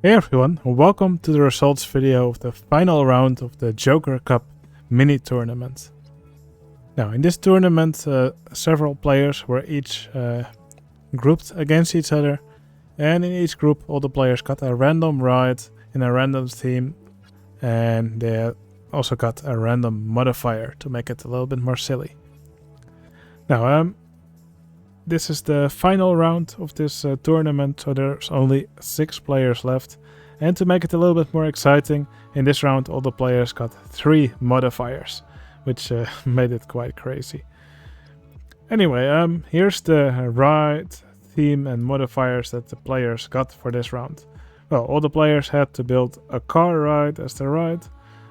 Hey everyone, welcome to the results video of the final round of the Joker Cup mini tournament. Now in this tournament several players were each grouped against each other, and in each group all the players got a random ride in a random theme, and they also got a random modifier to make it a little bit more silly. Now this is the final round of this tournament, so there's only 6 players left. And to make it a little bit more exciting, in this round all the players got 3 modifiers, which made it quite crazy. Anyway, here's the ride, theme and modifiers that the players got for this round. Well, all the players had to build a car ride as the ride.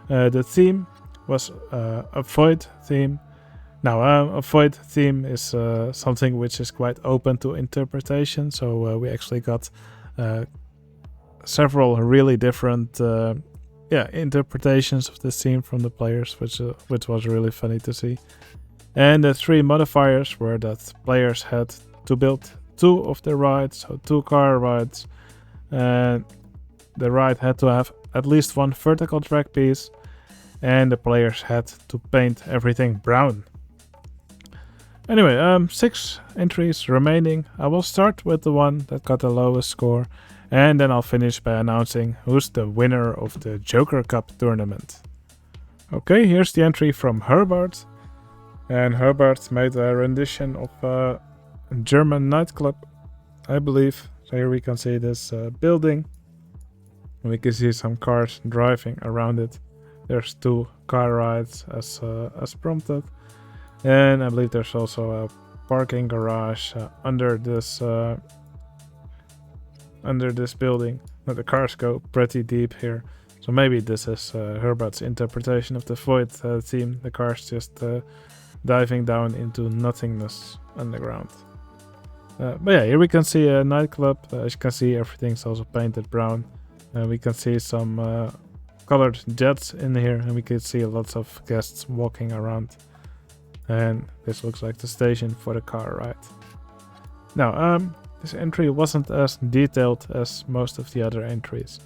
The theme was a void theme. Now, a void theme is something which is quite open to interpretation, so we actually got several really different interpretations of this theme from the players, which was really funny to see. And the 3 modifiers were that players had to build 2 of the rides, so 2 car rides, and the ride had to have at least 1 vertical track piece, and the players had to paint everything brown. Anyway, 6 entries remaining. I will start with the one that got the lowest score, and then I'll finish by announcing who's the winner of the Joker Cup tournament. Okay, here's the entry from Herbert. And Herbert made a rendition of a German nightclub, I believe. So here we can see this building. And we can see some cars driving around it. There's 2 car rides as prompted. And I believe there's also a parking garage under this building. Now the cars go pretty deep here, so maybe this is Herbert's interpretation of the void theme. The cars just diving down into nothingness underground. But yeah, here we can see a nightclub. As you can see, everything's also painted brown. We can see some colored jets in here, and we can see lots of guests walking around. And this looks like the station for the car ride. Now, this entry wasn't as detailed as most of the other entries.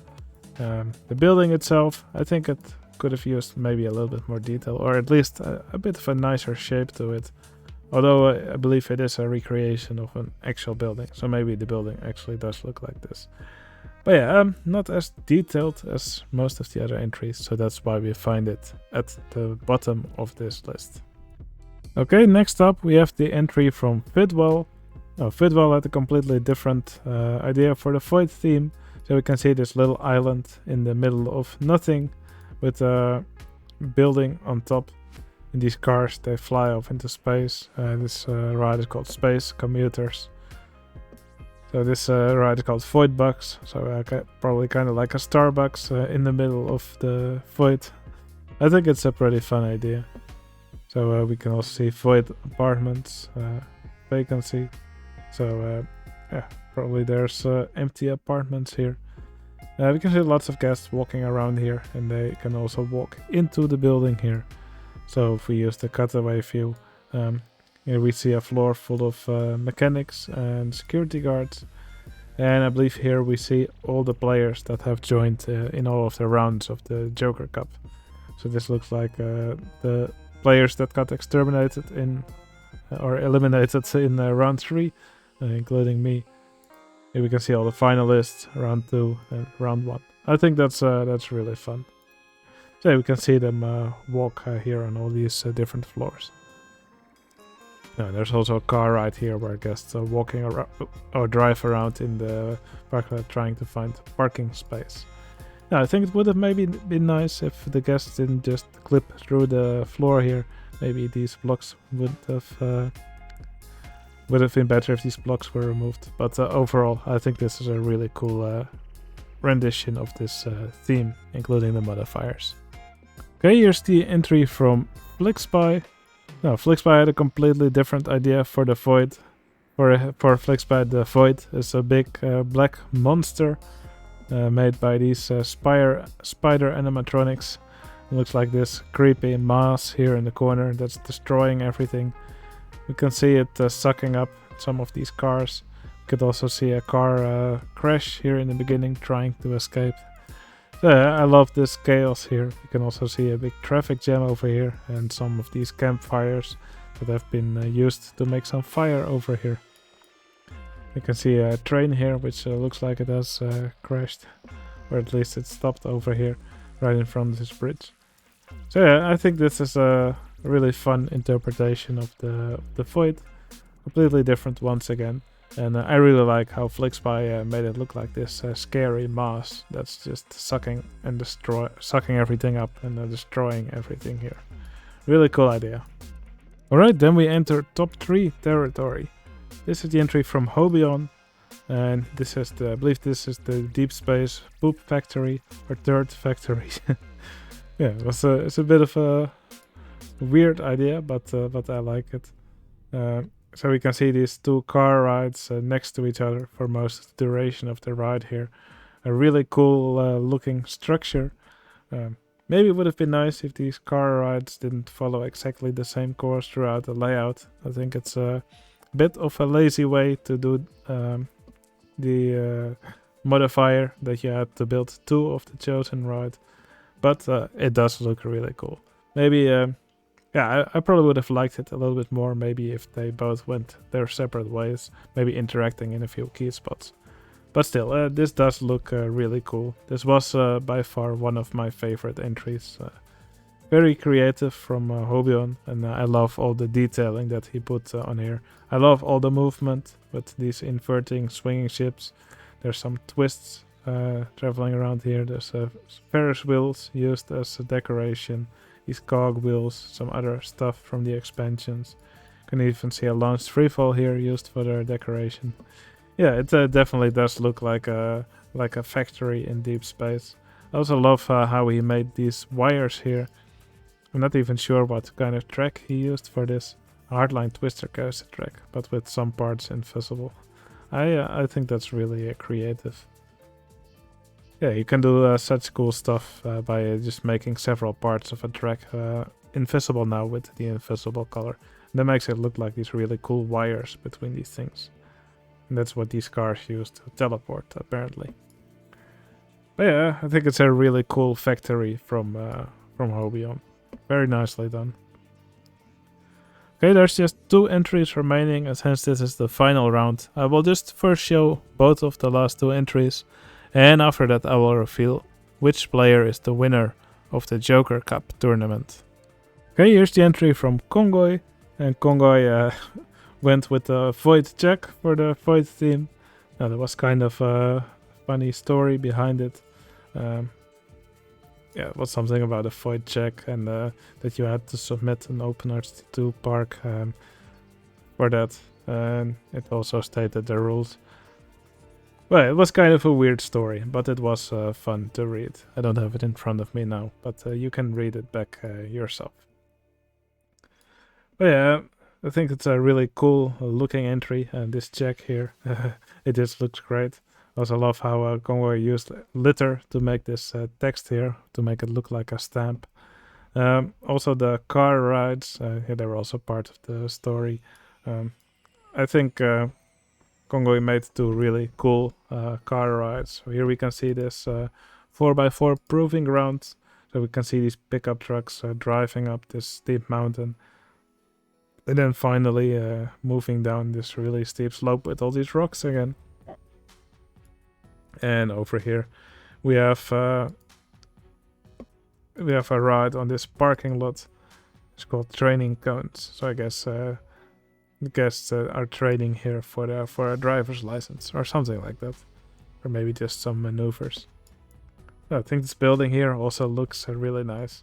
The building itself, I think it could have used maybe a little bit more detail, or at least a bit of a nicer shape to it. Although I believe it is a recreation of an actual building, so maybe the building actually does look like this. But yeah, not as detailed as most of the other entries, so that's why we find it at the bottom of this list. Okay, next up we have the entry from Fidwell. Fidwell had a completely different idea for the void theme. So we can see this little island in the middle of nothing with a building on top. And these cars, they fly off into space. This ride is called Space Commuters. So this ride is called Void Bucks. So probably kind of like a Starbucks in the middle of the void. I think it's a pretty fun idea. So we can also see void apartments, vacancy. So yeah, probably there's empty apartments here. We can see lots of guests walking around here, and they can also walk into the building here. So if we use the cutaway view, here we see a floor full of mechanics and security guards. And I believe here we see all the players that have joined in all of the rounds of the Joker Cup. So this looks like the players that got exterminated in or eliminated in round 3, including me. Here we can see all the finalists, round 2 and round 1. I think that's really fun. So we can see them walk here on all these different floors. Now, there's also a car ride here where guests are walking around or drive around in the park lot trying to find parking space. Now, I think it would have maybe been nice if the guests didn't just clip through the floor here. Maybe these blocks would have been better if these blocks were removed. But overall, I think this is a really cool rendition of this theme, including the modifiers. Okay, here's the entry from Flixby. Now, Flixby had a completely different idea for the void. For Flixby, the void is a big black monster made by these spider animatronics. It looks like this creepy mass here in the corner that's destroying everything. We can see it sucking up some of these cars. could also see a car crash here in the beginning, trying to escape. So I love this chaos here. You can also see a big traffic jam over here, and some of these campfires that have been used to make some fire over here. You can see a train here, which looks like it has crashed, or at least it stopped over here, right in front of this bridge. So yeah, I think this is a really fun interpretation of the void. Completely different once again. And I really like how FlixPy made it look like this scary mass that's just sucking everything up and destroying everything here. Really cool idea. Alright, then we enter top 3 territory. This is the entry from Hobion, and this is I believe this is the Deep Space Poop Factory, or Dirt Factory. Yeah, it's a bit of a weird idea, but I like it. So we can see these 2 car rides next to each other for most of the duration of the ride here. A really cool looking structure. Maybe it would have been nice if these car rides didn't follow exactly the same course throughout the layout. I think it's a bit of a lazy way to do the modifier that you had to build 2 of the chosen ride. But it does look really cool. Maybe, yeah, I probably would have liked it a little bit more, maybe if they both went their separate ways, maybe interacting in a few key spots. But still, this does look really cool. This was by far one of my favorite entries. Very creative from Hobion, and I love all the detailing that he put on here. I love all the movement with these inverting, swinging ships. There's some twists traveling around here. There's Ferris wheels used as a decoration. These cog wheels, some other stuff from the expansions. You can even see a launched freefall here used for their decoration. Yeah, it definitely does look like a factory in deep space. I also love how he made these wires here. I'm not even sure what kind of track he used for this. A hardline twister coaster track, but with some parts invisible. I think that's really creative. Yeah, you can do such cool stuff by just making several parts of a track invisible now with the invisible color. And that makes it look like these really cool wires between these things. And that's what these cars use to teleport, apparently. But yeah, I think it's a really cool factory from Hobion. Very nicely done. Okay, there's just 2 entries remaining, and since this is the final round, I will just first show both of the last 2 entries. And after that I will reveal which player is the winner of the Joker Cup tournament. Okay, here's the entry from Kongoy. And Kongoy went with the Void check for the Void team. Now there was kind of a funny story behind it. Yeah, it was something about a Void check and that you had to submit an OpenRCT2 park for that. And it also stated the rules. Well, it was kind of a weird story, but it was fun to read. I don't have it in front of me now, but you can read it back yourself. But yeah, I think it's a really cool looking entry, and this check here, it just looks great. I also love how Kongo used litter to make this text here, to make it look like a stamp. Also the car rides, yeah, they were also part of the story. I think Kongo made 2 really cool car rides. So here we can see this 4x4 proving ground. So we can see these pickup trucks driving up this steep mountain. And then finally moving down this really steep slope with all these rocks again. And over here we have a ride on this parking lot. It's called training cones. So I guess the guests are training here for a driver's license or something like that, or maybe just some maneuvers. I think this building here also looks really nice.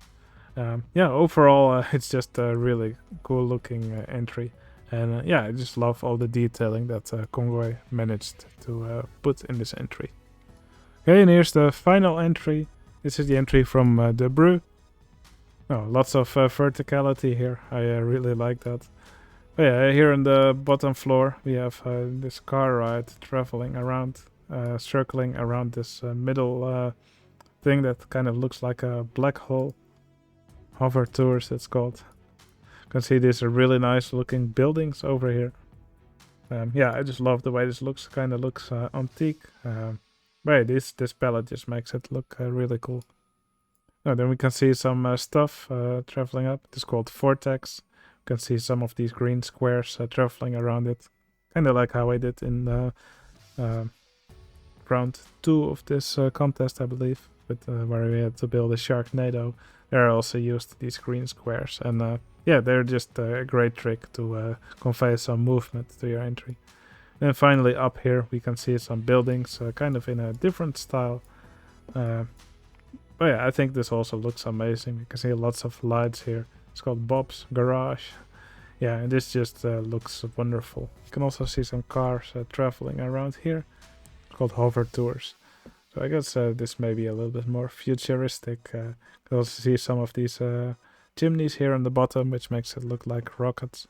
Yeah, overall it's just a really cool looking entry, and yeah, I just love all the detailing that Kongoy managed to put in this entry. Okay, and here's the final entry. This is the entry from the Brew. Oh, lots of verticality here. I really like that. Oh yeah, here on the bottom floor we have this car ride traveling around, circling around this middle thing that kind of looks like a black hole. Hover tours, it's called. You can see these really nice looking buildings over here. Yeah, I just love the way this looks. Kind of looks antique. But yeah, this palette just makes it look really cool. Oh, then we can see some stuff traveling up. It's called Vortex. You can see some of these green squares traveling around it. Kind of like how I did in round 2 of this contest, I believe, with where we had to build a Sharknado. There I also used these green squares, and yeah, they're just a great trick to convey some movement to your entry. And finally up here we can see some buildings, kind of in a different style. But yeah, I think this also looks amazing. You can see lots of lights here. It's called Bob's Garage. Yeah, and this just looks wonderful. You can also see some cars traveling around here. It's called Hover Tours. So I guess this may be a little bit more futuristic. You can also see some of these chimneys here on the bottom, which makes it look like rockets.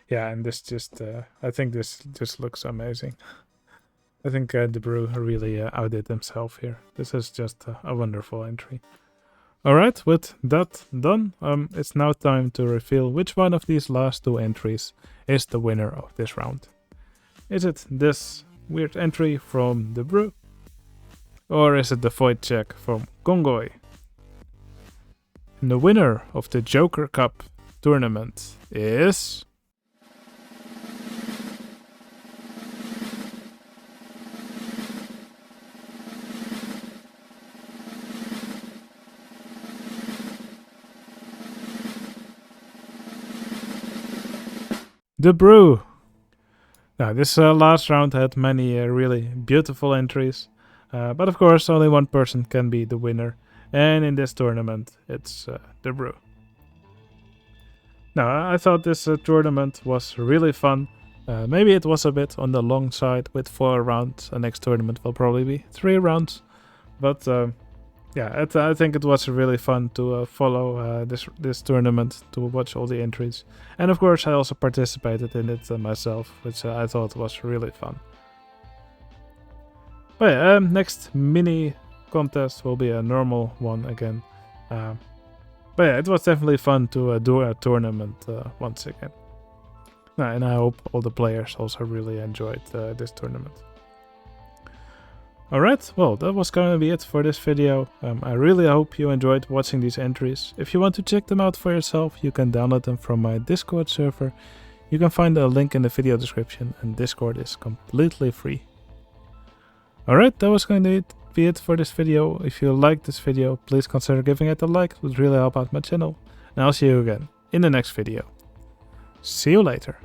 Yeah, and this just, I think this just looks amazing. I think the Brew really outdid himself here. This is just a wonderful entry. Alright, with that done, it's now time to reveal which one of these last 2 entries is the winner of this round. Is it this weird entry from the Brew? Or is it the Void Check from Kongoy? And the winner of the Joker Cup tournament is... The Brew! Now, this last round had many really beautiful entries, but of course only one person can be the winner, and in this tournament it's the Brew. Now, I thought this tournament was really fun. Maybe it was a bit on the long side with 4 rounds. The next tournament will probably be 3 rounds, but yeah, I think it was really fun to follow this tournament, to watch all the entries. And of course I also participated in it myself, which I thought was really fun. But yeah, next mini contest will be a normal one again. But yeah, it was definitely fun to do a tournament once again. And I hope all the players also really enjoyed this tournament. Alright, well, that was going to be it for this video. I really hope you enjoyed watching these entries. If you want to check them out for yourself, you can download them from my Discord server. You can find a link in the video description, and Discord is completely free. Alright, that was going to be it for this video. If you liked this video, please consider giving it a like. It would really help out my channel. And I'll see you again in the next video. See you later.